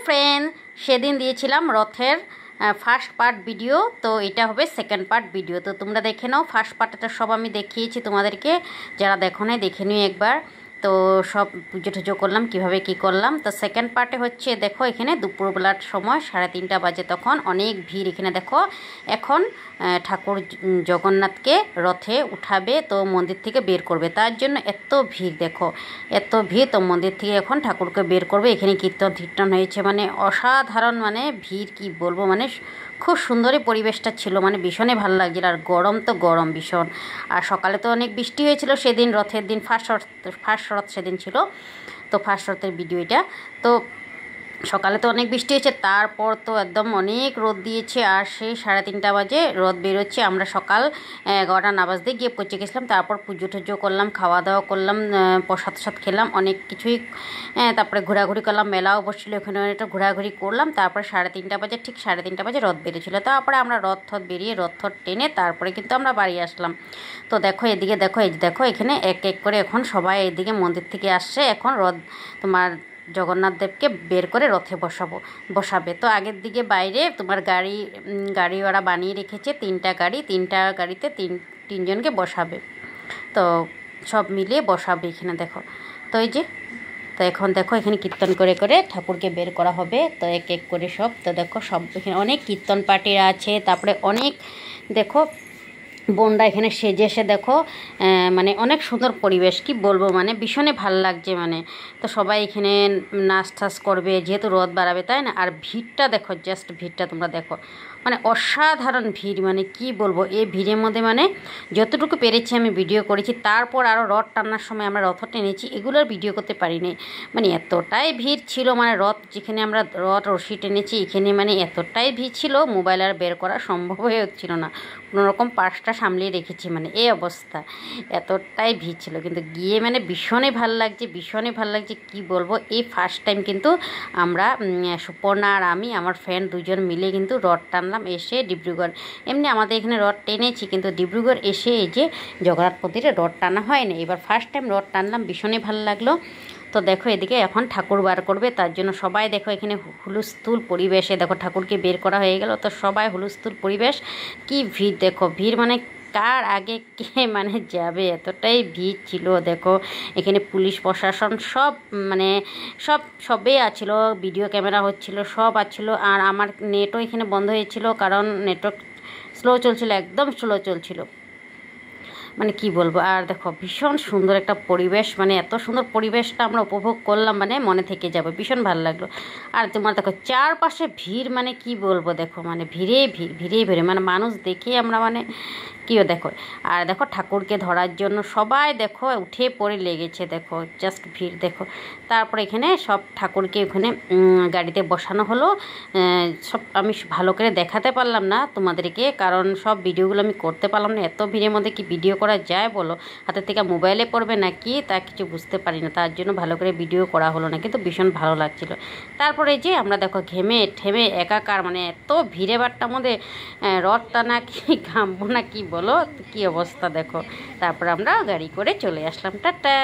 Friend, সেদিন দিয়েছিলাম রথের ফার্স্ট পার্ট ভিডিও, তো এটা হবে সেকেন্ড পার্ট ভিডিও। তো তোমরা দেখে নাও। ফার্স্ট পার্টটা সব আমি দেখিয়েছি তোমাদেরকে, যারা দেখো নাই দেখে নিও একবার। তো সব পুজো টুজো করলাম, কীভাবে কী করলাম। তো সেকেন্ড পার্টে হচ্ছে দেখো, এখানে দুপুরবেলার সময় 3:30 বাজে, তখন অনেক ভিড়। এখানে দেখো এখন ঠাকুর জগন্নাথকে রথে উঠাবে, তো মন্দির থেকে বের করবে, তার জন্য এত ভিড়। দেখো এত ভিড়, তো মন্দির থেকে এখন ঠাকুরকে বের করবে। এখানে কীর্তন হয়েছে, মানে অসাধারণ, মানে ভিড় কি বলবো, মানে খুব সুন্দরই পরিবেশটা ছিল, মানে ভীষণই ভালো লাগছিল। আর গরম তো গরম ভীষণ। আর সকালে তো অনেক বৃষ্টি হয়েছিল সেদিন, রথের দিন ফার্স্ট রথ সেদিন ছিল। তো ফার্স্ট রথের ভিডিও এটা। তো সকালে তো অনেক বৃষ্টি হয়েছে, তারপর তো একদম অনেক রোদ দিয়েছে। আর সেই 3:30 বাজে রথ বেরোচ্ছে। আমরা সকাল 11টা না বাজতে গিয়ে পৌঁছে গেছিলাম। তারপর পুজো টুজো করলাম, খাওয়া দাওয়া করলাম, প্রসাদ খেলাম, অনেক কিছুই। তারপরে ঘোরাঘুরি করলাম, মেলাও বসছিল, ওখানে অনেকটা ঘোরাঘুরি করলাম। তারপরে 3:30 বাজে, ঠিক 3:30 বাজে রথ বেরিয়েছিল। তারপরে আমরা রথ বেরিয়ে রথ টেনে তারপরে কিন্তু আমরা বাড়ি আসলাম। তো দেখো এদিকে, দেখো এই দেখো, এখানে এক এক করে এখন সবাই এদিকে মন্দির থেকে আসছে। এখন রথ তোমার জগন্নাথ দেবকে বের করে রথে বসাবে। তো আগের দিকে বাইরে তোমার গাড়ি ওরা বানিয়ে রেখেছে, 3টা গাড়ি, 3টা গাড়িতে তিনজনকে বসাবে। তো সব মিলিয়ে বসাবে এখানে দেখো। তো এই যে, তো এখন দেখো এখানে কীর্তন করে করে ঠাকুরকে বের করা হবে। তো এক এক করে সব, তো দেখো সব এখানে অনেক কীর্তন পার্টিরা আছে। তারপরে অনেক দেখো বোনরা এখানে সেজে দেখো, মানে অনেক সুন্দর পরিবেশ, কি বলবো, মানে ভীষণই ভালো লাগছে। মানে তো সবাই এখানে নাচ টাচ করবে, যেহেতু রথ বাড়াবে, তাই না। আর ভিড়টা দেখো, জাস্ট ভিড়টা তোমরা দেখো, মানে অসাধারণ ভিড়, মানে কি বলবো। এই ভিড়ের মধ্যে মানে যতটুকু পেরেছি আমি ভিডিও করেছি। তারপর আরও রথ টানার সময় আমরা রথ টেনেছি, এগুলোর ভিডিও করতে পারিনি। মানে এতটাই ভিড় ছিল, মানে রথ যেখানে আমরা রশি টেনেছি এখানে মানে এতটাই ভিড় ছিল, মোবাইল আর বের করা সম্ভব হয়ে হচ্ছিল না। কোনোরকম পার্সটা সামলিয়ে রেখেছি, মানে এই অবস্থা, এতটাই ভিড় ছিল। কিন্তু গিয়ে মানে ভীষণই ভালো লাগছে, কি বলবো। এই ফার্স্ট টাইম কিন্তু আমরা সুপর্ণা আর আমি, আমার ফ্রেন্ড 2জন মিলে কিন্তু রথ টানলাম এসে ডিব্রুগড়। এমনি আমাদের এখানে রথ টেনেছি, কিন্তু ডিব্রুগড় এসে এই যে জগন্নাথ মন্দিরে রথ টানা হয় না, এবার ফার্স্ট টাইম রথ টানলাম, ভীষণই ভালো লাগলো। তো দেখো এদিকে এখন ঠাকুর বার করবে, তার জন্য সবাই দেখো এখানে হুলস্থুল পরিবেশে দেখো ঠাকুরকে বের করা হয়ে গেল। তো সবাই হুলস্থুল পরিবেশ, কি ভিড় দেখো, ভিড় মানে কার আগে কে মানে যাবে, এতটাই ভিড় ছিল। দেখো এখানে পুলিশ প্রশাসন সব, মানে সবে আছিল, ভিডিও ক্যামেরা হচ্ছিল, সব আছিল। আর আমার নেটও এখানে বন্ধ হয়েছিল, কারণ নেটওয়ার্ক স্লো চলছিল, একদম স্লো চলছিল, মানে কি বলবো। আর দেখো ভীষণ সুন্দর একটা পরিবেশ, মানে এত সুন্দর পরিবেশটা আমরা উপভোগ করলাম, মানে মনে থেকে যাবে, ভীষণ ভালো লাগলো। আর তোমার দেখো চারপাশে ভিড়, মানে কি বলবো, দেখো মানে ভিড়ে মানে মানুষ দেখে আমরা মানে কিও দেখো। আর দেখো ঠাকুরকে ধরার জন্য সবাই দেখো উঠে পড়ে লেগেছে, দেখো জাস্ট ভিড় দেখো। তারপর এখানে সব ঠাকুরকে ওখানে গাড়িতে বসানো হলো। সব আমি ভালো করে দেখাতে পারলাম না তোমাদেরকে, কারণ সব ভিডিওগুলো আমি করতে পারলাম না। এত ভিড়ের মধ্যে কি ভিডিও করা যায় বলো, হাতের থেকে মোবাইলে পড়বে নাকি তা কিছু বুঝতে পারি না, তার জন্য ভালো করে ভিডিও করা হলো না, কিন্তু ভীষণ ভালো লাগছিল। তারপরে যে আমরা দেখো ঠেমে একাকার, মানে এত ভিড়ে বাট্টার মধ্যে রথ টানা কি ঘামবো না কি বলো, কি অবস্থা দেখো। তারপর আমরা গাড়ি করে চলে আসলাম, টাটা।